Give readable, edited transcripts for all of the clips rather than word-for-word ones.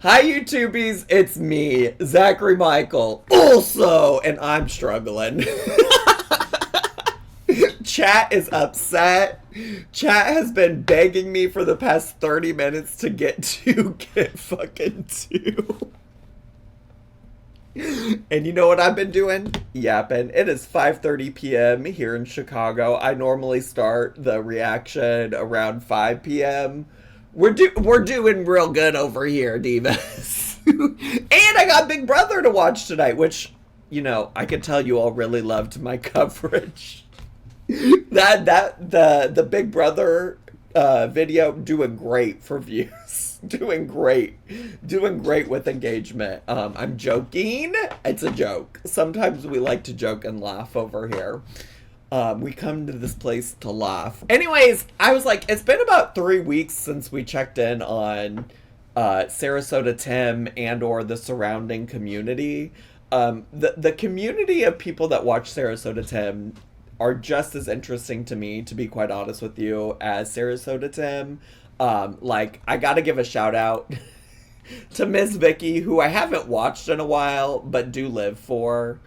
Hi YouTubies, it's me, Zachary Michael, also, and I'm struggling. Chat is upset. Chat has been begging me for the past 30 minutes to get to Get Fucking 2. And you know what I've been doing? Yapping. It is 5:30 p.m. here in Chicago. I normally start the reaction around 5 p.m. We're doing real good over here, divas. And I got Big Brother to watch tonight, which, you know, I can tell you all really loved my coverage. The Big Brother video doing great for views. Doing great with engagement. I'm joking. It's a joke. Sometimes we like to joke and laugh over here. We come to this place to laugh. Anyways, I was like, it's been about 3 weeks since we checked in on Sarasota Tim and or the surrounding community. The community of people that watch Sarasota Tim are just as interesting to me, to be quite honest with you, as Sarasota Tim. Like, I gotta give a shout out to Miss Vicky, who I haven't watched in a while, but do live for.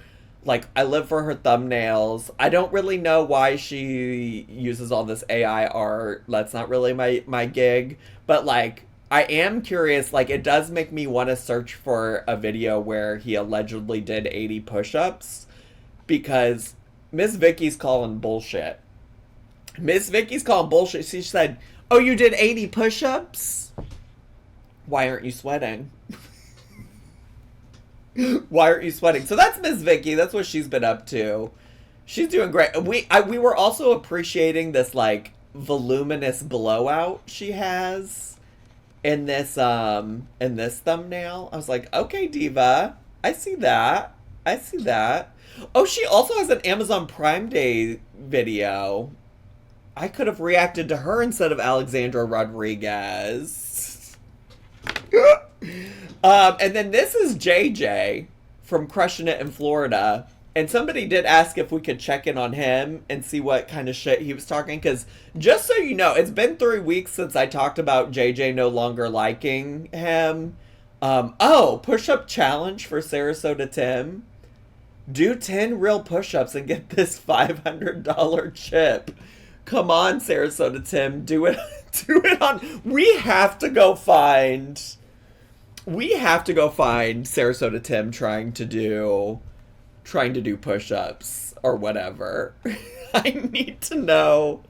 Like, I live for her thumbnails. I don't really know why she uses all this AI art. That's not really my gig. But, like, I am curious. Like, it does make me want to search for a video where he allegedly did 80 push-ups. Because Miss Vicky's calling bullshit. Miss Vicky's calling bullshit. She said, "Oh, you did 80 push-ups? Why aren't you sweating?" Why aren't you sweating? So that's Miss Vicky. That's what she's been up to. She's doing great. We were also appreciating this, like, voluminous blowout she has in this thumbnail. I was like, okay, diva. I see that. Oh, she also has an Amazon Prime Day video. I could have reacted to her instead of Alexandra Rodriguez. And then this is JJ from Crushing It in Florida. And somebody did ask if we could check in on him and see what kind of shit he was talking. Because just so you know, it's been 3 weeks since I talked about JJ no longer liking him. Push-up challenge for Sarasota Tim. Do 10 real push-ups and get this $500 chip. Come on, Sarasota Tim. Do it on. We have to go find Sarasota Tim trying to do push-ups or whatever. I need to know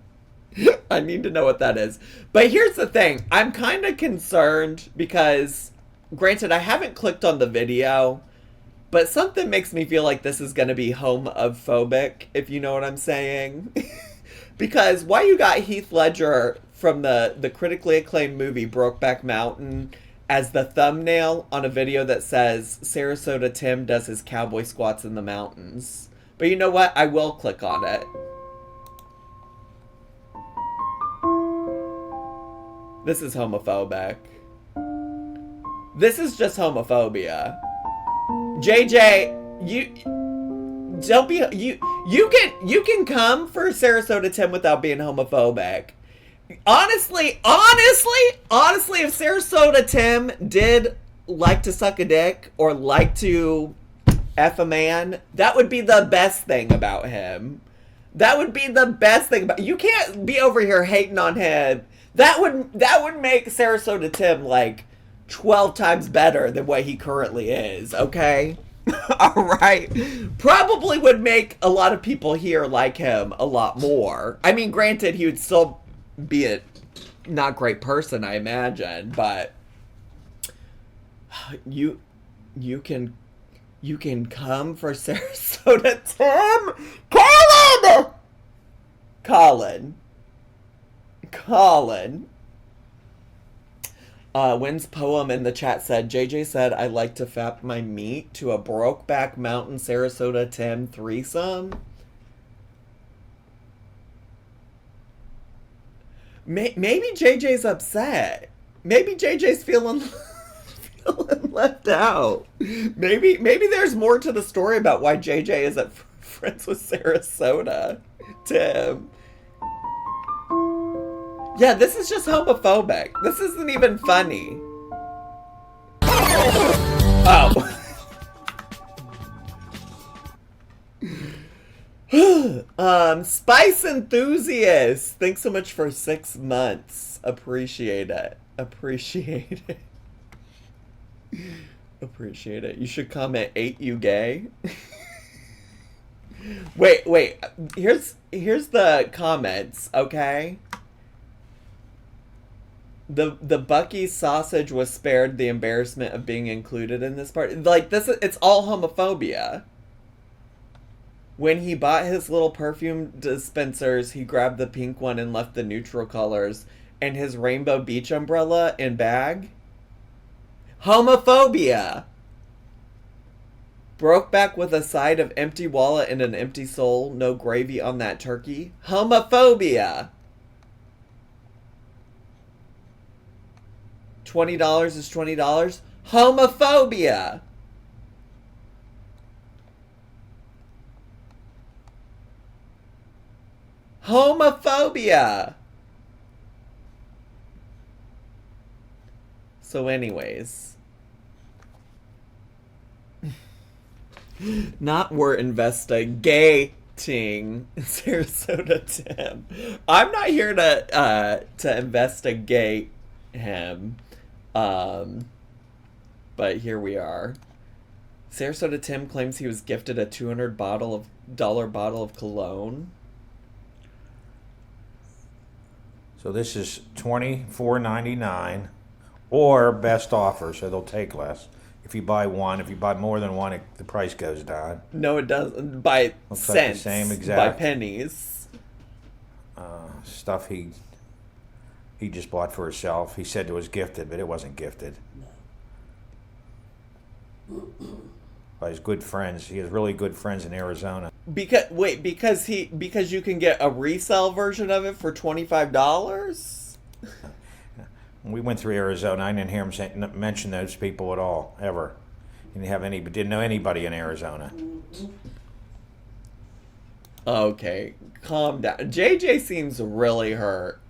what that is. But here's the thing. I'm kind of concerned because, granted, I haven't clicked on the video, but something makes me feel like this is going to be homophobic, if you know what I'm saying. Because why you got Heath Ledger from the critically acclaimed movie Brokeback Mountain as the thumbnail on a video that says Sarasota Tim does his cowboy squats in the mountains? But you know what? I will click on it. This is homophobic. This is just homophobia. JJ, you can come for Sarasota Tim without being homophobic. Honestly, if Sarasota Tim did like to suck a dick or like to F a man, that would be the best thing about him. That would be the best thing about. You can't be over here hating on him. That would make Sarasota Tim like 12 times better than what he currently is, okay? Alright. Probably would make a lot of people here like him a lot more. I mean, granted, he would still be a not great person, I imagine, but you can come for Sarasota Tim. Colin. Wynn's poem in the chat said, JJ said, I like to fap my meat to a Brokeback Mountain Sarasota Tim threesome. Maybe JJ's upset. Maybe JJ's feeling left out. Maybe there's more to the story about why JJ isn't friends with Sarasota Tim. Yeah, this is just homophobic. This isn't even funny. Oh. Spice enthusiast. Thanks so much for 6 months. Appreciate it. Appreciate it. Appreciate it. You should comment 8 you gay. Wait. Here's the comments, okay? The Bucky sausage was spared the embarrassment of being included in this part. Like, this, it's all homophobia. When he bought his little perfume dispensers, he grabbed the pink one and left the neutral colors and his rainbow beach umbrella and bag. Homophobia. Broke back with a side of empty wallet and an empty soul. No gravy on that turkey. Homophobia. $20 is $20. Homophobia. Homophobia. So anyways. Not we're investigating Sarasota Tim. I'm not here to investigate him. But here we are. Sarasota Tim claims he was gifted a $200 bottle of cologne. So this is $24.99 or best offer, so they'll take less. If you buy one, if you buy more than one, the price goes down. No, it doesn't. By Looks cents. like the same exact. By pennies. Stuff he just bought for himself. He said it was gifted, but it wasn't gifted. By his good friends. He has really good friends in Arizona. Because you can get a resale version of it for $25? We went through Arizona. I didn't hear him mention those people at all, ever. Didn't know anybody in Arizona. Okay, calm down. JJ seems really hurt.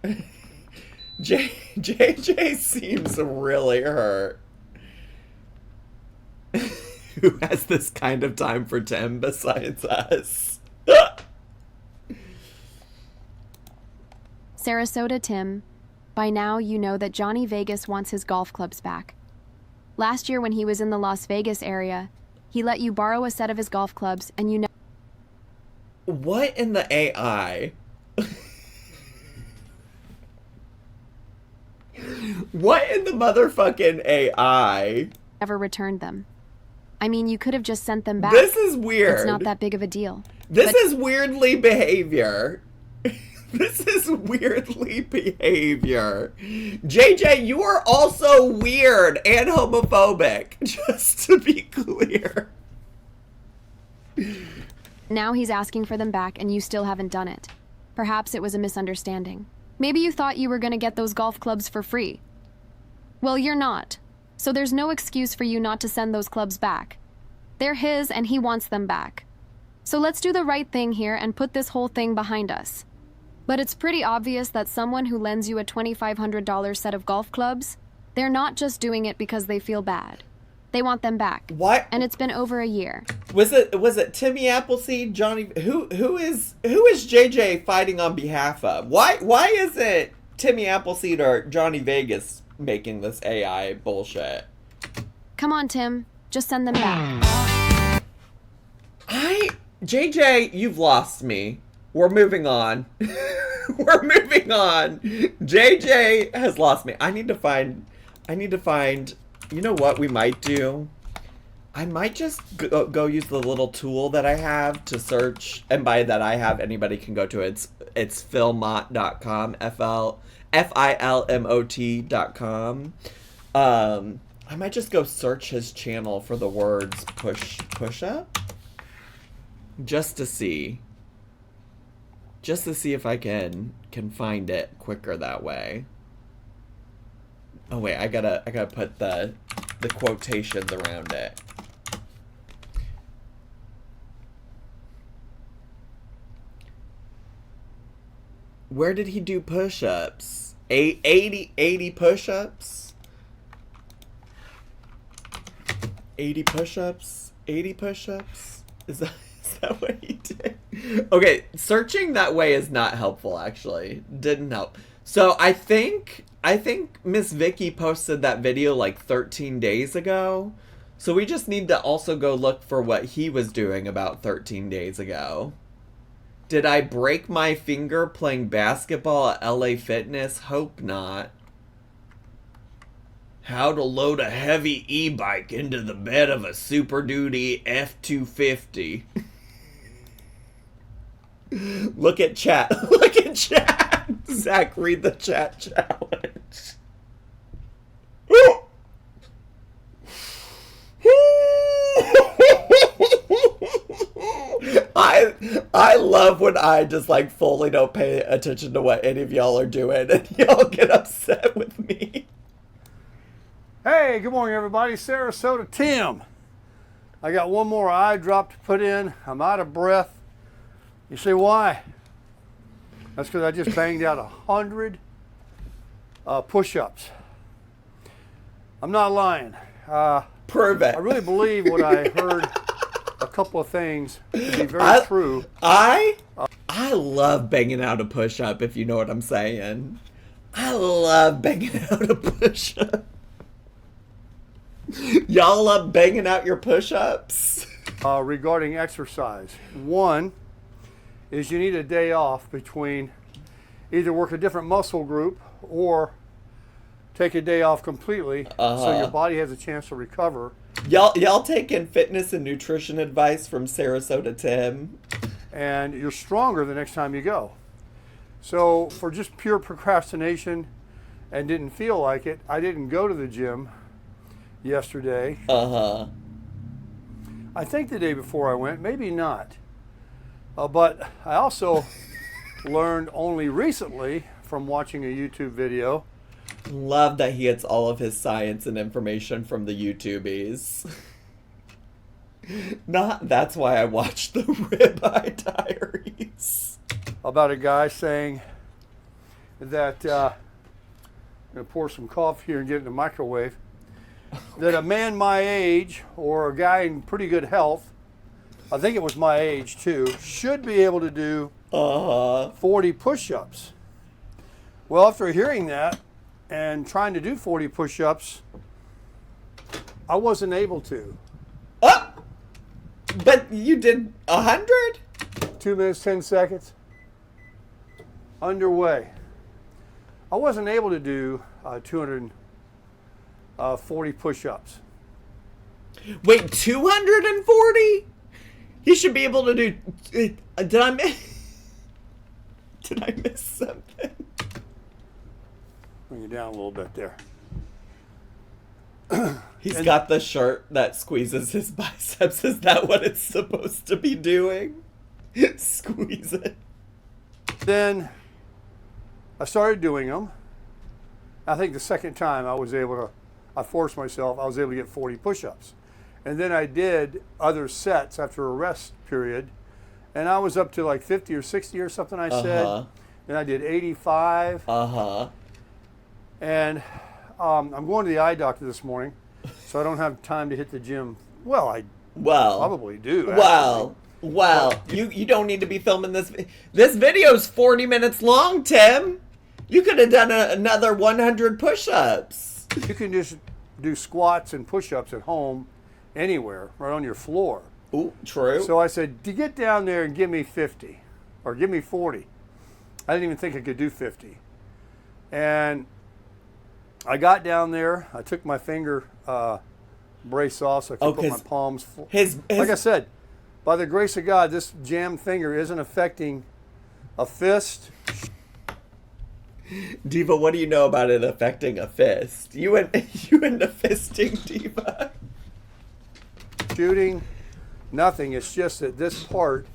JJ seems really hurt. Who has this kind of time for Tim besides us? Sarasota Tim, by now you know that Johnny Vegas wants his golf clubs back. Last year when he was in the Las Vegas area, he let you borrow a set of his golf clubs and you know... What in the AI? What in the motherfucking AI? ...ever returned them. I mean, you could have just sent them back. This is weird. It's not that big of a deal. This is weirdly behavior. This is weirdly behavior. JJ, you are also weird and homophobic, just to be clear. Now he's asking for them back and you still haven't done it. Perhaps it was a misunderstanding. Maybe you thought you were going to get those golf clubs for free. Well, you're not. So there's no excuse for you not to send those clubs back. They're his and he wants them back. So let's do the right thing here and put this whole thing behind us. But it's pretty obvious that someone who lends you a $2,500 set of golf clubs, they're not just doing it because they feel bad. They want them back. What? And it's been over a year. Was it Timmy Appleseed, Johnny? Who is JJ fighting on behalf of? Why is it Timmy Appleseed or Johnny Vegas making this AI bullshit? Come on, Tim. Just send them back. JJ, you've lost me. We're moving on. We're moving on. JJ has lost me. I need to find, you know what we might do? I might just go use the little tool that I have to search. And by that I have, anybody can go to it. It's filmot.com, FILMOT.com. I might just go search his channel for the words push up. Just to see if I can find it quicker that way. Oh wait, I gotta put the quotations around it. Where did he do push-ups? 80 push-ups? 80 push-ups? 80 push-ups? Is that what he did? Okay, searching that way is not helpful, actually. Didn't help. So I think Miss Vicky posted that video like 13 days ago. So we just need to also go look for what he was doing about 13 days ago. Did I break my finger playing basketball at LA Fitness? Hope not. How to load a heavy e-bike into the bed of a Super Duty F-250. Look at chat. Look at chat. Zach, read the chat challenge. I love when I just like fully don't pay attention to what any of y'all are doing and y'all get upset with me. Hey, good morning everybody. Sarasota Tim. I got one more eye drop to put in. I'm out of breath. You say why? That's because I just banged out 100 push-ups. I'm not lying. Prove it. I really believe what I heard a couple of things to be very true. I love banging out a push-up, if you know what I'm saying. I love banging out a push-up. Y'all love banging out your push-ups? Regarding exercise. One is you need a day off between either work a different muscle group or take a day off completely so your body has a chance to recover. Y'all taking fitness and nutrition advice from Sarasota Tim? And you're stronger the next time you go. So for just pure procrastination and didn't feel like it, I didn't go to the gym yesterday. I think the day before I went, maybe not. But I also learned only recently from watching a YouTube video. Love that he gets all of his science and information from the YouTubies. That's why I watched the Ribeye Diaries. About a guy saying that, I'm going to pour some coffee here and get it in the microwave, that a man my age or a guy in pretty good health, I think it was my age too, should be able to do 40 push-ups. Well, after hearing that and trying to do 40 push-ups, I wasn't able to. Oh! But you did 100? 2 minutes, 10 seconds. Underway. I wasn't able to do 240 push-ups. Wait, 240? He should be able to do. Did I miss something? Bring you down a little bit there. He's got the shirt that squeezes his biceps. Is that what it's supposed to be doing? Squeeze it. Then I started doing them. I think the second time I forced myself, I was able to get 40 push-ups. And then I did other sets after a rest period. And I was up to like 50 or 60 or something, I said. Then I did 85. And I'm going to the eye doctor this morning, so I don't have time to hit the gym. Well, I probably do. Well, you don't need to be filming this. This video's 40 minutes long, Tim. You could have done another 100 push-ups. You can just do squats and push-ups at home, anywhere, right on your floor. Ooh, true. So I said, to get down there and give me 50, or give me 40. I didn't even think I could do 50. And I got down there. I took my finger brace off so I could put my palms full. Like I said, by the grace of God, this jammed finger isn't affecting a fist. Diva, what do you know about it affecting a fist? You into fisting, Diva? Shooting, nothing. It's just that this part.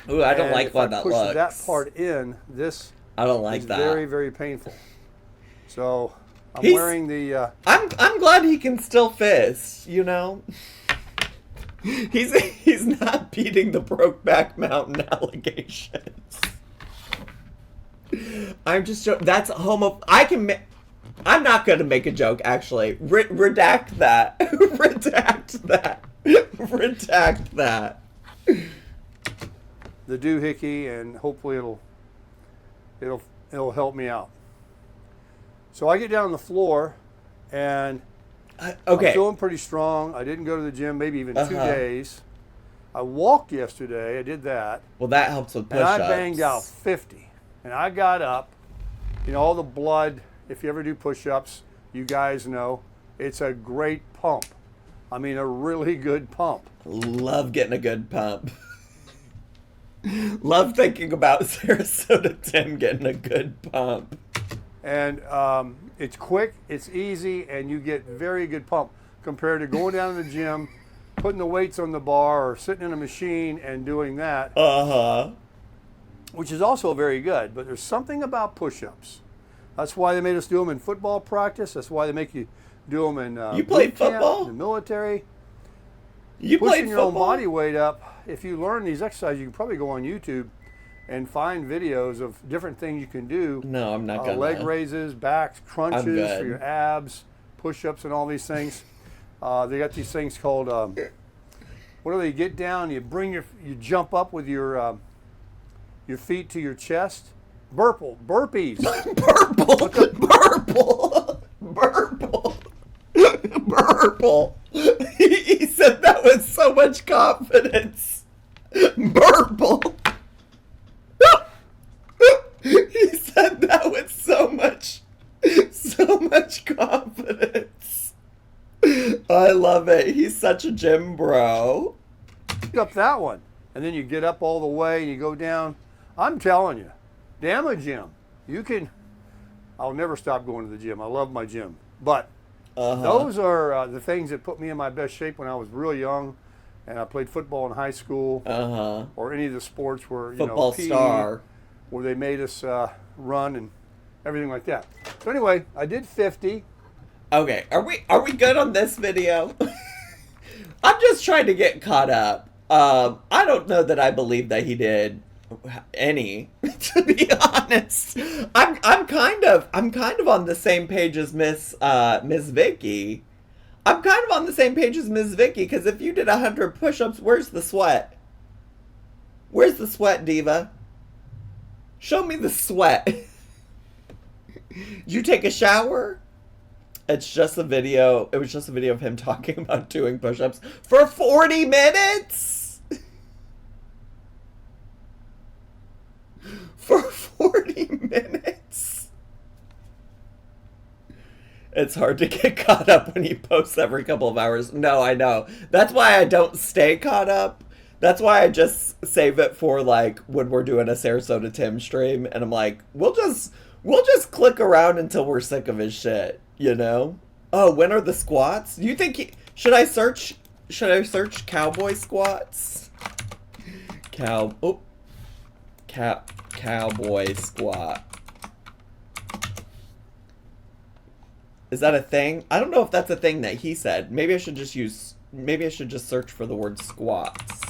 Ooh, I don't like how that looks. Push that part in. This. I don't like that. Very, very painful. So I'm wearing the. I'm glad he can still fist. You know. He's not beating the Brokeback Mountain allegations. I'm just that's I'm not going to make a joke, actually. Redact that. Redact that. Redact that. The doohickey, and hopefully it'll help me out. So I get down on the floor, and Okay. I'm feeling pretty strong. I didn't go to the gym maybe even 2 days. I walked yesterday. I did that. Well, that helps with And push-ups. I banged out 50. And I got up. You know, all the blood, if you ever do push-ups, you guys know, it's a great pump. I mean, a really good pump. Love getting a good pump. Love thinking about Sarasota Tim getting a good pump. And it's quick, it's easy, and you get very good pump compared to going down to the gym, putting the weights on the bar, or sitting in a machine and doing that, which is also very good. But there's something about push-ups. That's why they made us do them in football practice. That's why they make you do them in You played boot camp, football? in the military. You Pushing played your own football? body weight up. If you learn these exercises, you can probably go on YouTube and find videos of different things you can do. No, I'm not gonna. Leg raises, backs, crunches good. for your abs, push-ups, and all these things. They got these things called, what do they? You get down, you jump up with your feet to your chest. Burpees. Burple. He said that with so much confidence. Burple. He said that with so much confidence. I love it. He's such a gym bro. Up that one, and then you get up all the way and you go down. I'm telling you, damn a gym. You can. I'll never stop going to the gym. I love my gym, but those are the things that put me in my best shape when I was real young, and I played football in high school, or any of the sports where Football PE, star. where they made us run and everything like that. So anyway, I did 50. Okay, are we good on this video? I'm just trying to get caught up. I don't know that I believe that he did any, to be honest. I'm kind of on the same page as Miss Vicky. I'm kind of on the same page as Miss Vicky, because if you did 100 push-ups, where's the sweat? Where's the sweat, diva? Show me the sweat. Did you take a shower? It's just a video. It was just a video of him talking about doing push-ups for 40 minutes? For 40 minutes? It's hard to get caught up when he posts every couple of hours. No, I know. That's why I don't stay caught up. That's why I just save it for, like, when we're doing a Sarasota Tim stream, and I'm like, we'll just click around until we're sick of his shit, you know? Oh, when are the squats? Do you think should I search cowboy squats? Cowboy squat. Is that a thing? I don't know if that's a thing that he said. Maybe I should just search for the word squats.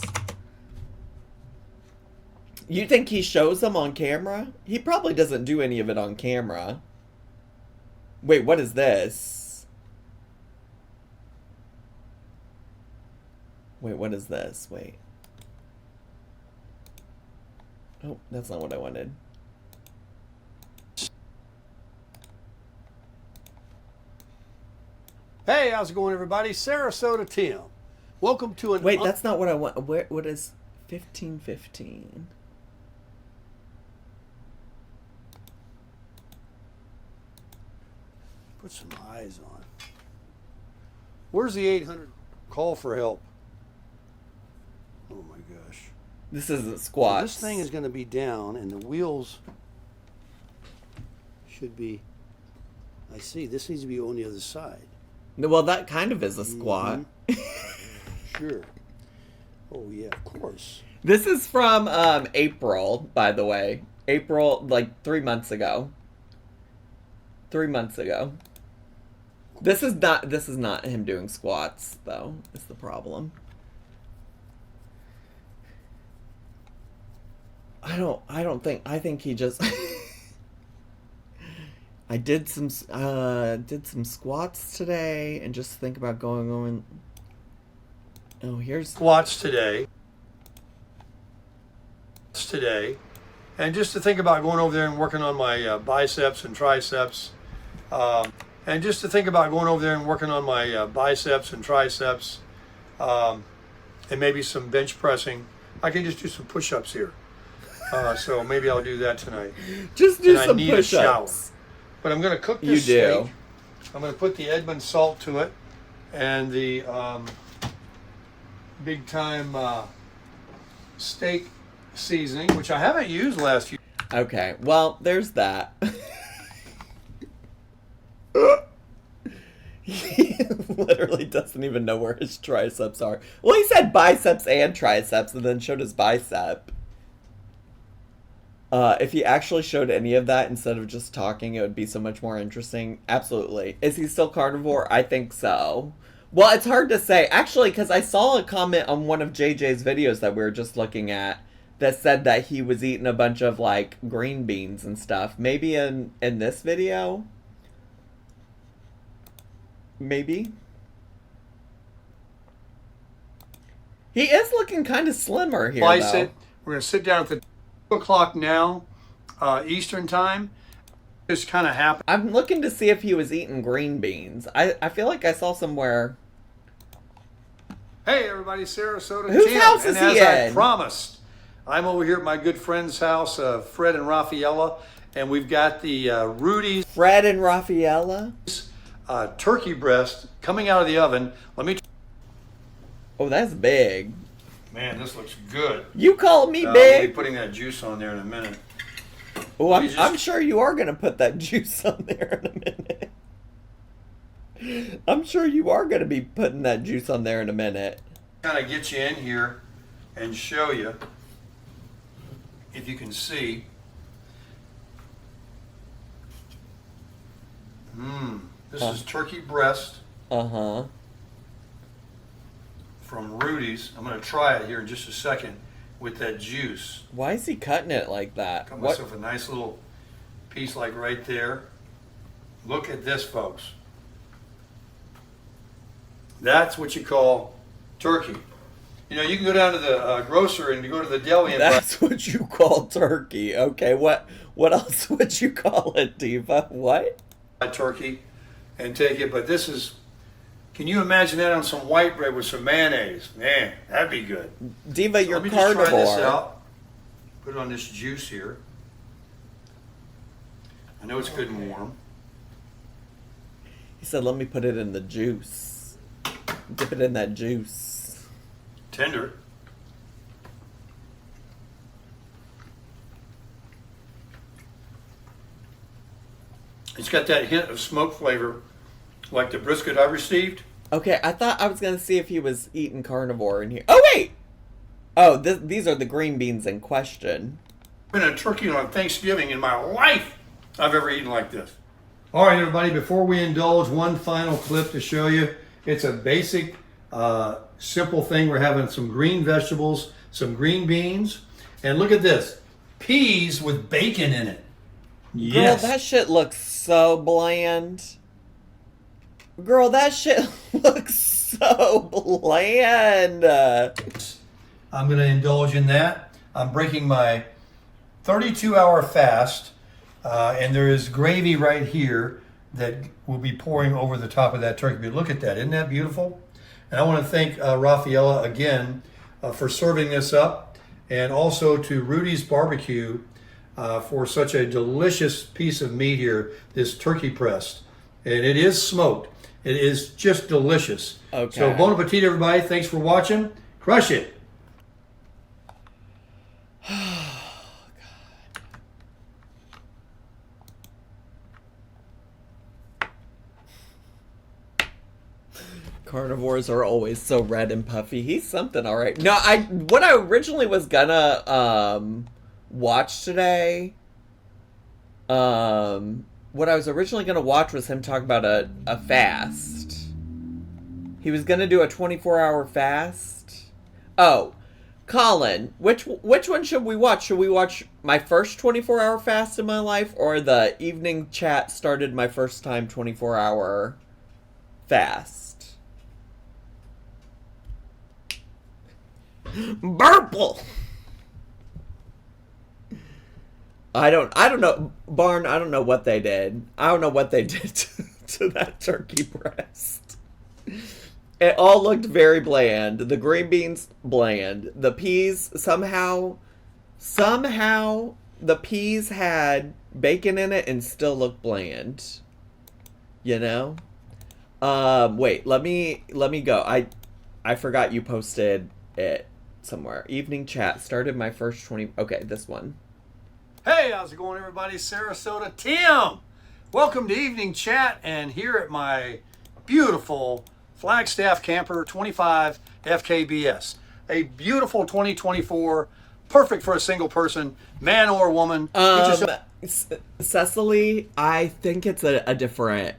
You think he shows them on camera? He probably doesn't do any of it on camera. Wait, what is this? Wait, what is this? Wait. Oh, that's not what I wanted. Hey, how's it going, everybody? Sarasota Tim. Welcome to an... Wait, that's not what I want. What is 1515? Put some eyes on. Where's the 800 call for help? Oh my gosh. This isn't squats. This thing is going to be down and the wheels should be... I see. This needs to be on the other side. Well, that kind of is a squat. Sure. Oh, yeah, of course. This is from April, by the way. April, like 3 months ago. 3 months ago. This is not him doing squats, though. Is the problem. I think he just I did some squats today, and just think about going. Oh, here's Squats today, and just to think about going over there and working on my biceps and triceps, and maybe some bench pressing. I can just do some push-ups here, so maybe I'll do that tonight. just do And some I need a shower. push-ups. But I'm going to cook You this do. steak. I'm going to put the Edmund salt to it, and the big time steak seasoning, which I haven't used last few. Okay, well, there's that. He literally doesn't even know where his triceps are. Well, he said biceps and triceps and then showed his bicep. If he actually showed any of that instead of just talking, it would be so much more interesting. Absolutely. Is he still carnivore? I think so. Well, it's hard to say. Actually, because I saw a comment on one of JJ's videos that we were just looking at that said that he was eating a bunch of, like, green beans and stuff. Maybe in this video? Maybe? He is looking kind of slimmer here, Slice though. it. We're going to sit down at the 2 o'clock now, Eastern time. Just kind of happened. I'm looking to see if he was eating green beans. I feel like I saw somewhere. Hey, everybody, Sarasota. Whose Tim. house is and he as in? I promised, I'm over here at my good friend's house, Fred and Rafaela, and we've got the Rudy's Fred and Rafaela? turkey breast coming out of the oven. Let me. Oh, that's big. Man, this looks good. You called me I'll be big? putting that juice on there in a minute. Oh, Let me I'm just- sure you are going to put that juice on there in a minute. I'm sure you are going to be putting that juice on there in a minute. Kind of get you in here and show you, if you can see. This is turkey breast Uh-huh. from Rudy's. I'm going to try it here in just a second with that juice. Why is he cutting it like that? Got What? myself a nice little piece like right there. Look at this, folks. That's what you call turkey. You know, you can go down to the grocer and you go to the deli and That's what you call turkey. Okay, what else would you call it, Diva? What? buy turkey and take it. But this is, can you imagine that on some white bread with some mayonnaise? Man, that'd be good. Diva, So you're let me just try this carnivore. out. Put it on this juice here. I know it's good and warm. He said, let me put it in the juice. Dip it in that juice. Tender. It's got that hint of smoke flavor, like the brisket I received. Okay, I thought I was going to see if he was eating carnivore in here. Oh, wait! Oh, these are the green beans in question. Been a turkey on Thanksgiving in my life I've ever eaten like this. All right, everybody, before we indulge, one final clip to show you. It's a basic, simple thing. We're having some green vegetables, some green beans, and look at this. Peas with bacon in it. Yes. Girl, that shit looks so bland. Girl, that shit looks so bland. I'm going to indulge in that. I'm breaking my 32-hour fast, and there is gravy right here that will be pouring over the top of that turkey. But look at that. Isn't that beautiful? And I want to thank Rafaela again for serving this up, and also to Rudy's Barbecue for such a delicious piece of meat here, this turkey breast. And it is smoked. It is just delicious. Okay. So bon appetit, everybody. Thanks for watching. Crush it. Carnivores are always so red and puffy. He's something, all right. No, what I originally was gonna watch today. What I was originally gonna watch was him talk about a fast. He was gonna do a 24-hour fast. Oh, Colin, which one should we watch? Should we watch my first 24-hour fast in my life, or the evening chat started my first time 24-hour fast? Burple. I don't know, Barn. I don't know what they did. I don't know what they did to that turkey breast. It all looked very bland. The green beans, bland. The peas, somehow the peas had bacon in it and still looked bland. You know? Wait, let me go. I forgot you posted it somewhere. Evening chat started my first 20. Okay, this one. Hey, how's it going, everybody? Sarasota Tim. Welcome to Evening Chat, and here at my beautiful Flagstaff Camper 25 FKBS. A beautiful 2024, perfect for a single person, man or woman. Cecily, I think it's a different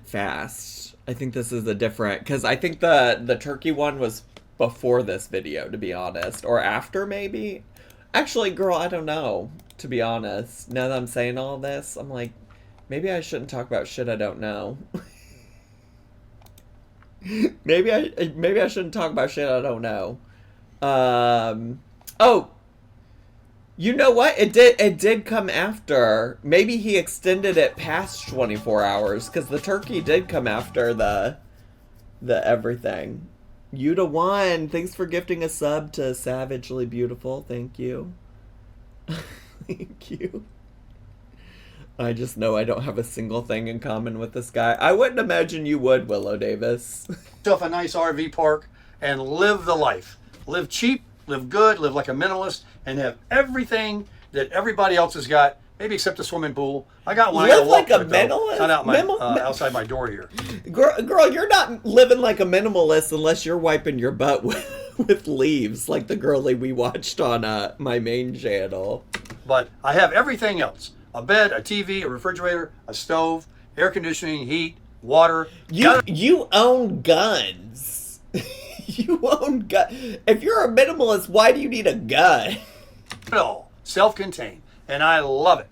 fast. I think this is a different, because I think the turkey one was before this video, to be honest, or after maybe. Actually, girl, I don't know, to be honest. Now that I'm saying all this, I'm like, maybe I shouldn't talk about shit I don't know. maybe I shouldn't talk about shit I don't know. Oh, you know what? It did come after. Maybe he extended it past 24 hours, because the turkey did come after the everything. Yuda1, thanks for gifting a sub to Savagely Beautiful. Thank you. Thank you. I just know I don't have a single thing in common with this guy. I wouldn't imagine you would, Willow Davis. Yourself a nice RV park and live the life. Live cheap, live good, live like a minimalist, and have everything that everybody else has got. Maybe except a swimming pool. I got one. Live like a minimalist? It's not out outside my door here. Girl, you're not living like a minimalist unless you're wiping your butt with leaves, like the girlie we watched on my main channel. But I have everything else. A bed, a TV, a refrigerator, a stove, air conditioning, heat, water. You own guns. You own guns. If you're a minimalist, why do you need a gun? It all. Self-contained. And I love it.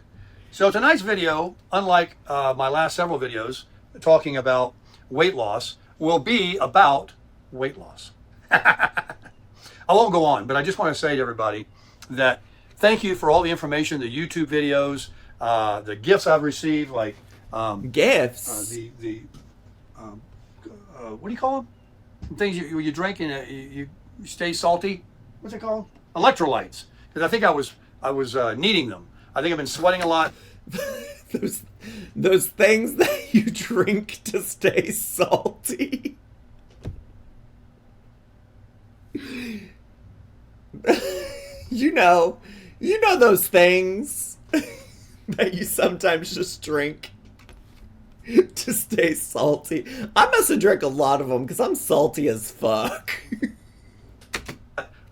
So tonight's video, unlike my last several videos talking about weight loss, will be about weight loss. I won't go on, but I just want to say to everybody that thank you for all the information, the YouTube videos, the gifts I've received, like gifts. What do you call them? Things you drink and you stay salty. What's it called? Electrolytes. Because I think I was needing them. I think I've been sweating a lot. those things that you drink to stay salty. you know those things that you sometimes just drink to stay salty. I must have drank a lot of them because I'm salty as fuck.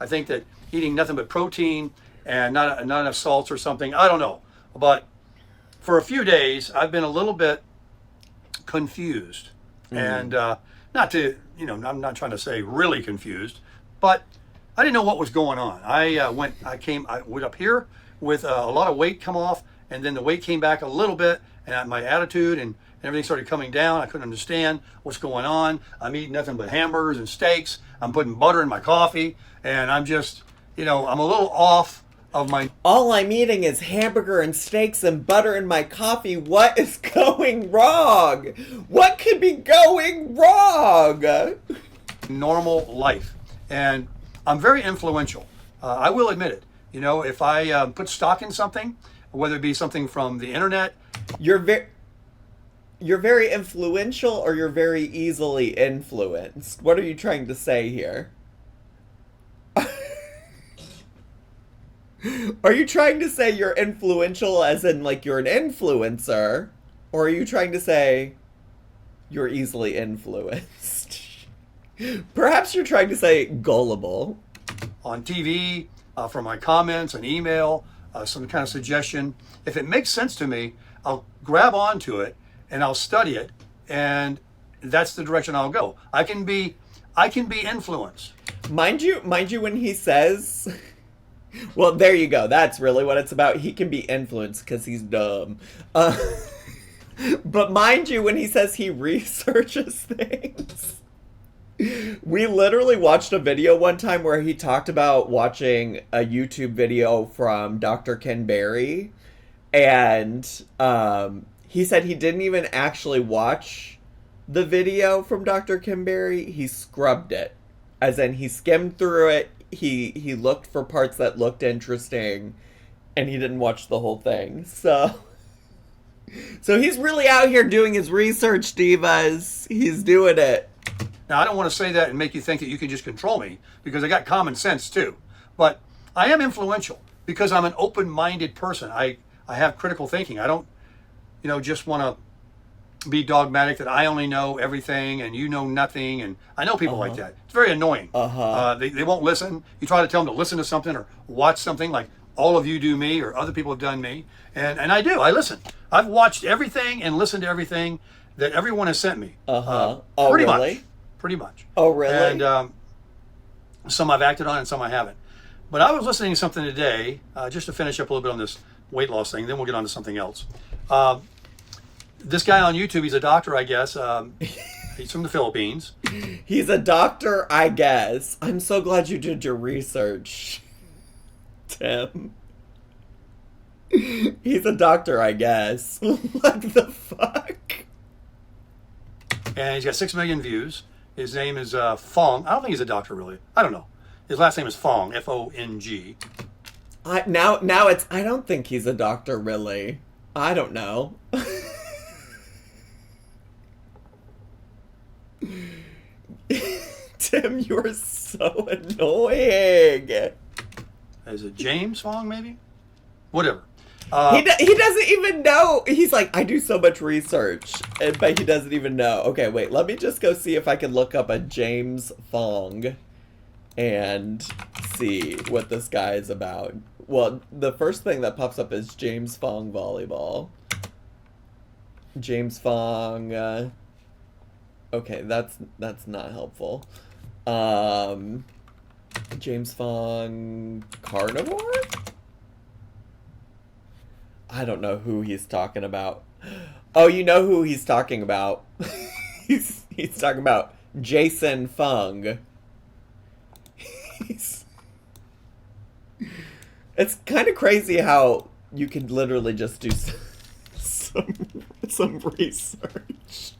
I think that eating nothing but protein and not enough salts or something, I don't know. But for a few days, I've been a little bit confused. And not to, I'm not trying to say really confused, but I didn't know what was going on. I went up here with a lot of weight come off, and then the weight came back a little bit, and my attitude and everything started coming down. I couldn't understand what's going on. I'm eating nothing but hamburgers and steaks. I'm putting butter in my coffee, and I'm just, I'm a little off of my... All I'm eating is hamburger and steaks and butter in my coffee. What is going wrong? What could be going wrong? Normal life. And I'm very influential. I will admit it. If I put stock in something, whether it be something from the internet... You're very influential, or you're very easily influenced? What are you trying to say here? Are you trying to say you're influential as in like you're an influencer? Or are you trying to say you're easily influenced? Perhaps you're trying to say gullible. On TV, from my comments, an email, some kind of suggestion. If it makes sense to me, I'll grab onto it and I'll study it, and that's the direction I'll go. I can be influenced. Mind you, when he says, well, there you go. That's really what it's about. He can be influenced because he's dumb. But mind you, when he says he researches things, we literally watched a video one time where he talked about watching a YouTube video from Dr. Ken Berry, and he said he didn't even actually watch the video from Dr. Ken Berry. He scrubbed it. As in, he skimmed through it, he looked for parts that looked interesting, and he didn't watch the whole thing. So he's really out here doing his research, divas. He's doing it. Now, I don't want to say that and make you think that you can just control me, because I got common sense too. But I am influential because I'm an open-minded person. I have critical thinking. I don't, just want to be dogmatic that I only know everything and you know nothing. And I know people like that. It's very annoying. They won't listen. You try to tell them to listen to something or watch something like all of you do me or other people have done me. And I do. I listen. I've watched everything and listened to everything that everyone has sent me. Oh, pretty really? much. Pretty much. Oh, really? And some I've acted on and some I haven't. But I was listening to something today, just to finish up a little bit on this weight loss thing, then we'll get on to something else. This guy on YouTube, he's a doctor, I guess. He's from the Philippines. He's a doctor, I guess. I'm so glad you did your research, Tim. He's a doctor, I guess. What the fuck? And he's got 6 million views. His name is Fong. I don't think he's a doctor, really. I don't know. His last name is Fong, F-O-N-G. Now it's, I don't think he's a doctor, really. I don't know. Tim, you're so annoying. Is it James Fong, maybe? Whatever. He doesn't even know. He's like, I do so much research, but he doesn't even know. Okay, wait, let me just go see if I can look up a James Fong and see what this guy is about. Well, the first thing that pops up is James Fong volleyball. James Fong, okay, that's not helpful. James Fong carnivore? I don't know who he's talking about. Oh, you know who he's talking about. he's talking about Jason Fung. It's kind of crazy how you can literally just do some research.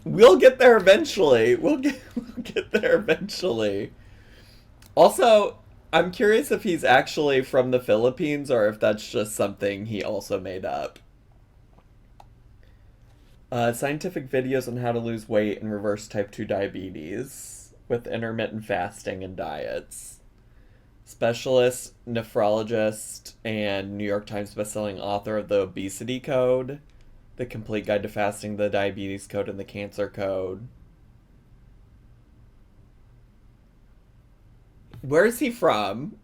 We'll get there eventually. We'll get there eventually. Also, I'm curious if he's actually from the Philippines or if that's just something he also made up. Scientific videos on how to lose weight and reverse type 2 diabetes with intermittent fasting and diets. Specialist, nephrologist, and New York Times bestselling author of The Obesity Code, The Complete Guide to Fasting, The Diabetes Code, and The Cancer Code. Where is he from?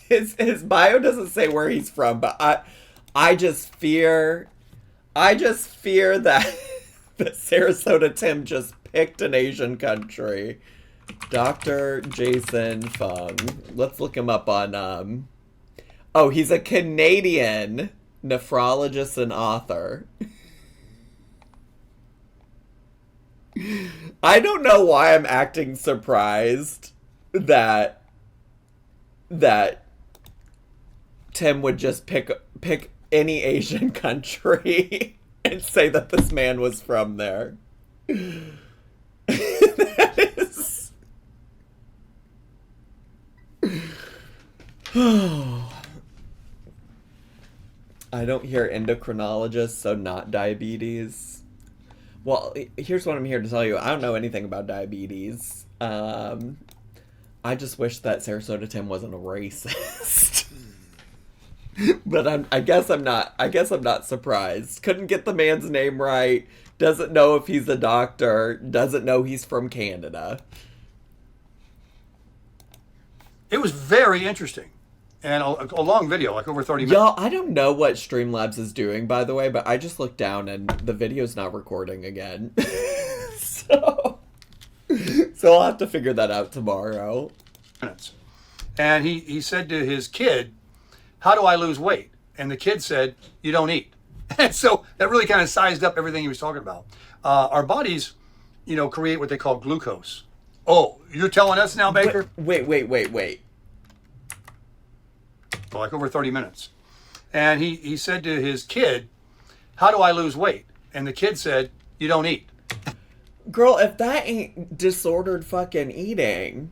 His bio doesn't say where he's from, but I just fear that Sarasota Tim just picked an Asian country. Dr. Jason Fung. Let's look him up on oh, he's a Canadian nephrologist and author. I don't know why I'm acting surprised that Tim would just pick any Asian country and say that this man was from there. That is... I don't hear endocrinologist, so not diabetes. Well, here's what I'm here to tell you. I don't know anything about diabetes. I just wish that Sarasota Tim wasn't a racist. But I guess I'm not surprised. Couldn't get the man's name right. Doesn't know if he's a doctor. Doesn't know he's from Canada. It was very interesting. And a long video, like over 30 minutes. Y'all, I don't know what Streamlabs is doing, by the way, but I just looked down and the video's not recording again. So I'll have to figure that out tomorrow. And he said to his kid, how do I lose weight? And the kid said, you don't eat. And so that really kind of sized up everything he was talking about. Our bodies, create what they call glucose. Oh, you're telling us now, Baker? Wait. For like over 30 minutes. And he said to his kid, how do I lose weight? And the kid said, you don't eat. Girl, if that ain't disordered fucking eating.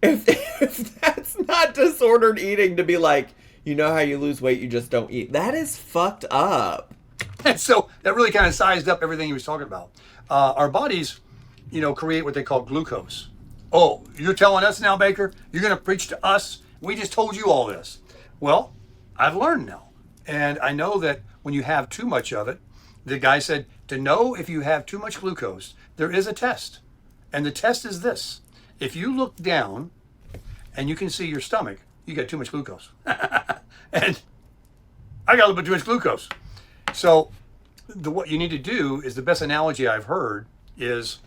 If that's not disordered eating to be like, you know how you lose weight, you just don't eat. That is fucked up. And so that really kind of sized up everything he was talking about. Our bodies, create what they call glucose. Oh, you're telling us now, Baker? You're going to preach to us? We just told you all this. Well, I've learned now. And I know that when you have too much of it, the guy said, to know if you have too much glucose, there is a test. And the test is this. If you look down and you can see your stomach, you got too much glucose. And I got a little bit too much glucose. So what you need to do is, the best analogy I've heard is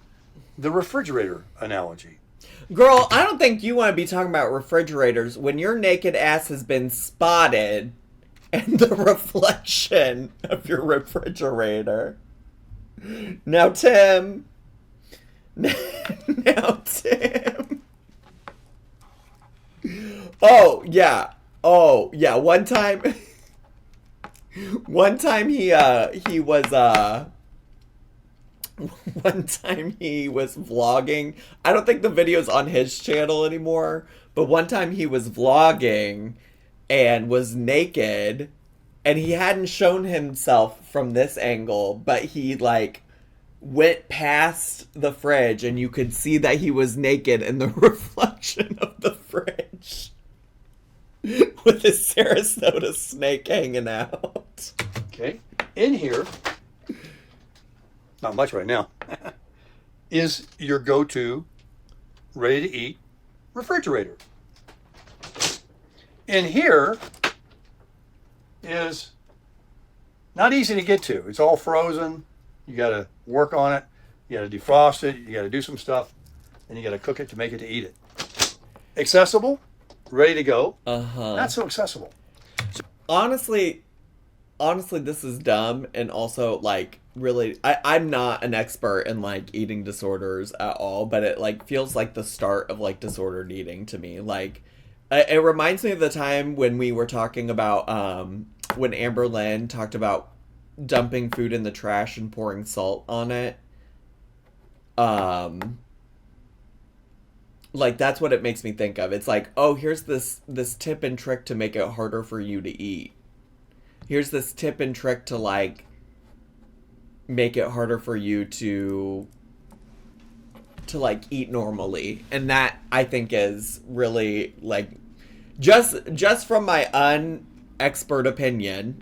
the refrigerator analogy. Girl, I don't think you want to be talking about refrigerators when your naked ass has been spotted in the reflection of your refrigerator. Now, Tim. Now, Tim. Oh, yeah. One time he was vlogging. I don't think the video's on his channel anymore, but one time he was vlogging and was naked, and he hadn't shown himself from this angle, but he went past the fridge and you could see that he was naked in the reflection of the fridge with his Sarasota snake hanging out. Okay. In here, not much right now, is your go-to ready-to-eat refrigerator. In here is not easy to get to. It's all frozen. You got to work on it. You got to defrost it. You got to do some stuff. And you got to cook it to make it to eat it. Accessible, ready to go. Not so accessible. Honestly, this is dumb, and also really, I'm not an expert in eating disorders at all, but it feels like the start of disordered eating to me. It reminds me of the time when we were talking about when Amber Lynn talked about dumping food in the trash and pouring salt on it. That's what it makes me think of. It's oh, here's this tip and trick to make it harder for you to eat. Here's this tip and trick to make it harder for you to eat normally. And that, I think, is really just from my non-expert opinion,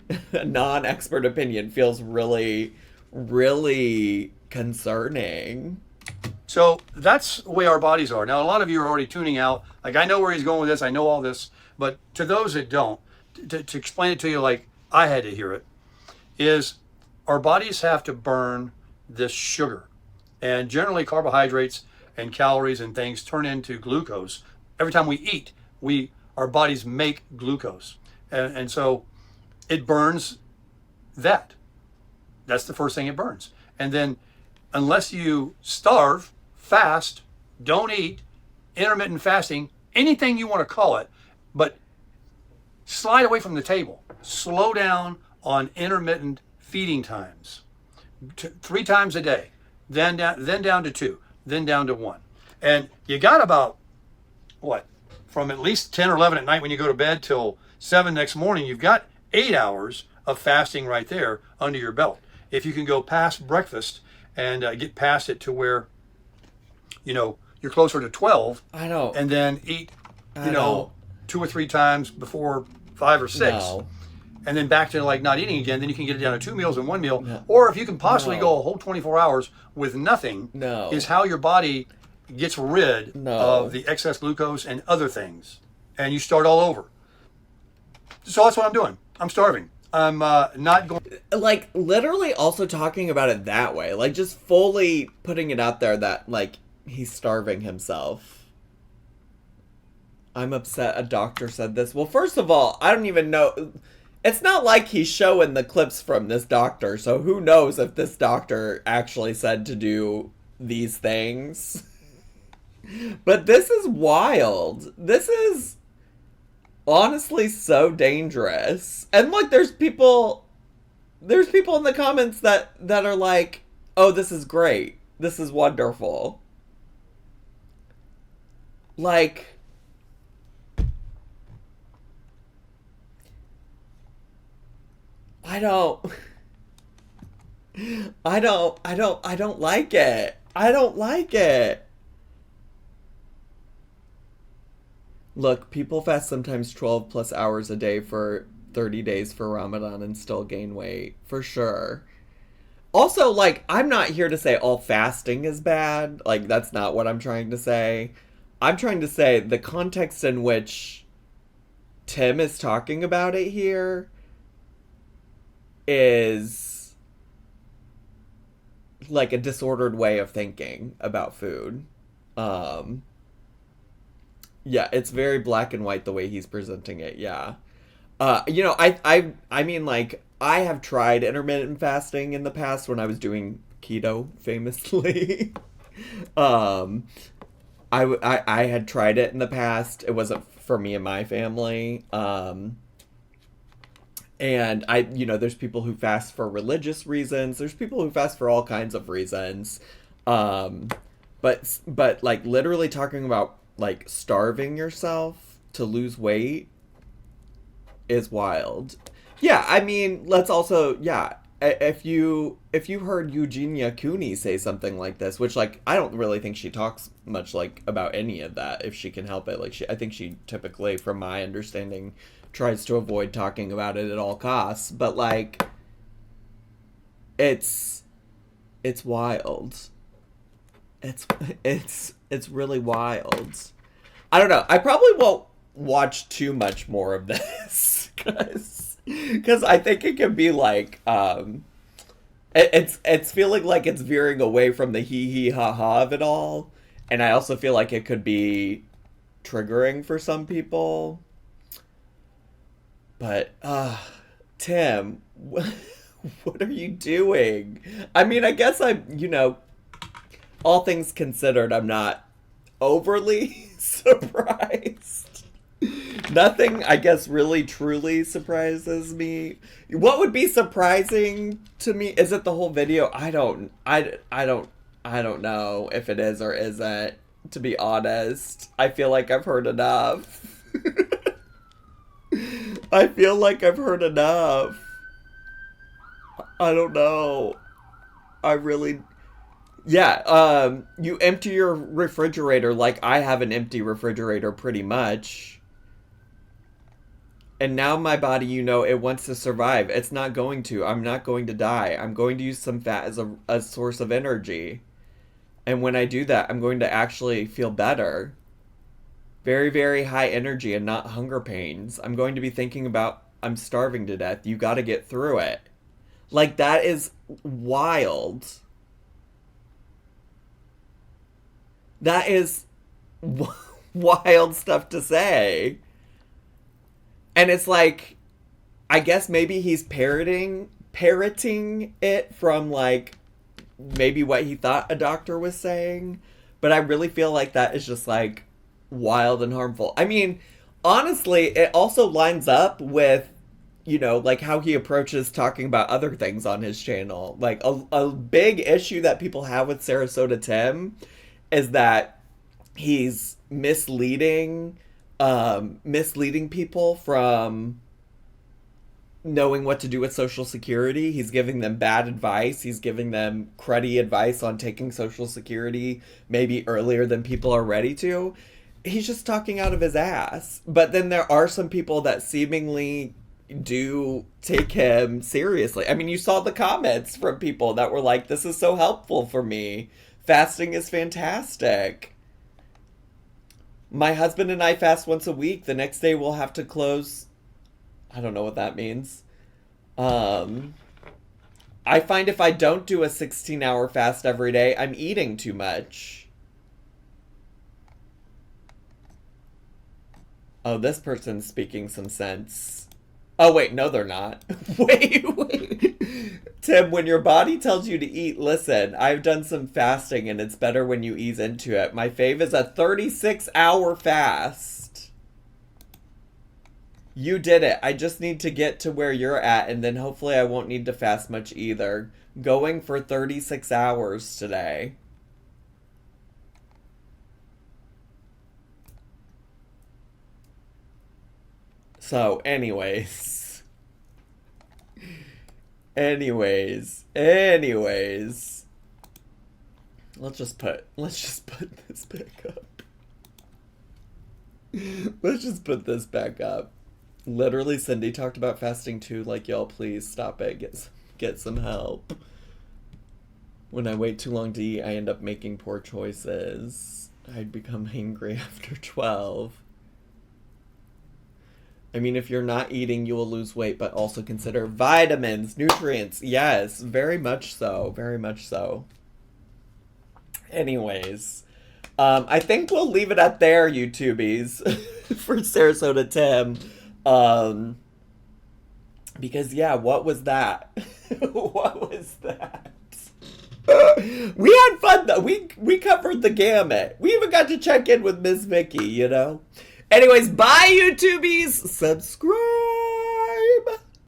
feels really, really concerning. So that's the way our bodies are. Now, a lot of you are already tuning out. I know where he's going with this. I know all this. But to those that don't, to explain it to you like I had to hear it, is our bodies have to burn this sugar. And generally carbohydrates and calories and things turn into glucose. Every time we eat, our bodies make glucose. And so it burns that. That's the first thing it burns. And then unless you starve, fast, don't eat, intermittent fasting, anything you want to call it, but slide away from the table. Slow down on intermittent feeding times. 3 times a day, then down to 2, then down to 1. And you got about, from at least 10 or 11 at night when you go to bed till 7 next morning, you've got 8 hours of fasting right there under your belt. If you can go past breakfast and get past it to where, you're closer to 12. I know. And then eat, 2 or 3 times before 5 or 6. No. And then back to not eating again, then you can get it down to 2 meals and 1 meal. No. Or if you can possibly go a whole 24 hours with nothing, is how your body gets rid of the excess glucose and other things. And you start all over. So that's what I'm doing. I'm starving. I'm not going. Like, literally also talking about it that way. Like, just fully putting it out there that, like, he's starving himself. I'm upset a doctor said this. Well, first of all, I don't even know. It's not like he's showing the clips from this doctor, so who knows if this doctor actually said to do these things. But this is wild. This is honestly so dangerous. And look, there's people in the comments that are like, "Oh, this is great. This is wonderful." Like, I don't like it. I don't like it. Look, people fast sometimes 12 plus hours a day for 30 days for Ramadan and still gain weight. For sure. Also, like, I'm not here to say all fasting is bad. Like, that's not what I'm trying to say. I'm trying to say the context in which Tim is talking about it here is like a disordered way of thinking about food. Yeah, it's very black and white the way he's presenting it. Yeah. You know, I mean, like, I have tried intermittent fasting in the past when I was doing keto, famously. I had tried it in the past. It wasn't for me and my family. And you know, there's people who fast for religious reasons. There's people who fast for all kinds of reasons. But like, literally talking about, like, starving yourself to lose weight is wild. Yeah, I mean, let's also, yeah, if you heard Eugenia Cooney say something like this, which, like, I don't really think she talks much, like, about any of that if she can help it. Like, I think she typically, from my understanding, tries to avoid talking about it at all costs. But, like, it's wild. It's really wild. I don't know. I probably won't watch too much more of this because I think it can be like it's feeling like it's veering away from the hee ha ha of it all, and I also feel like it could be triggering for some people. But Tim, what are you doing? I mean, I guess you know, all things considered, I'm not overly surprised. Nothing, I guess, really truly surprises me. What would be surprising to me? Is it the whole video? I don't know if it is or isn't, to be honest. I feel like I've heard enough. I feel like I've heard enough. I don't know. I really... Yeah, you empty your refrigerator like I have an empty refrigerator pretty much. And now my body, you know, it wants to survive. It's not going to. I'm not going to die. I'm going to use some fat as a source of energy. And when I do that, I'm going to actually feel better. Very, very high energy and not hunger pains. I'm going to be thinking about, I'm starving to death. You got to get through it. Like, that is wild. That is wild stuff to say. And it's like, I guess maybe he's parroting it from, like, maybe what he thought a doctor was saying. But I really feel like that is just, like, wild and harmful. I mean, honestly, it also lines up with, you know, like, how he approaches talking about other things on his channel. Like, a big issue that people have with Sarasota Tim is that he's misleading people from knowing what to do with Social Security. He's giving them bad advice. He's giving them cruddy advice on taking Social Security maybe earlier than people are ready to. He's just talking out of his ass. But then there are some people that seemingly do take him seriously. I mean, you saw the comments from people that were like, this is so helpful for me. Fasting is fantastic. My husband and I fast once a week. The next day we'll have to close. I don't know what that means. I find if I don't do a 16-hour fast every day, I'm eating too much. Oh, this person's speaking some sense. Oh, wait, no, they're not. Wait. Tim, when your body tells you to eat, listen, I've done some fasting and it's better when you ease into it. My fave is a 36-hour fast. You did it. I just need to get to where you're at, and then hopefully I won't need to fast much either. Going for 36 hours today. So, anyways. Anyways. Let's just put this back up. Let's just put this back up. Literally, Cindy talked about fasting too. Like, y'all, please stop it. Get some help. When I wait too long to eat, I end up making poor choices. I'd become hangry after 12. I mean, if you're not eating, you will lose weight, but also consider vitamins, nutrients. Yes, very much so. Very much so. Anyways, I think we'll leave it at there, YouTubies, for Sarasota Tim. Because, yeah, what was that? What was that? We had fun, though. We covered the gamut. We even got to check in with Miss Vicky, you know? Anyways, bye, YouTubies. Subscribe.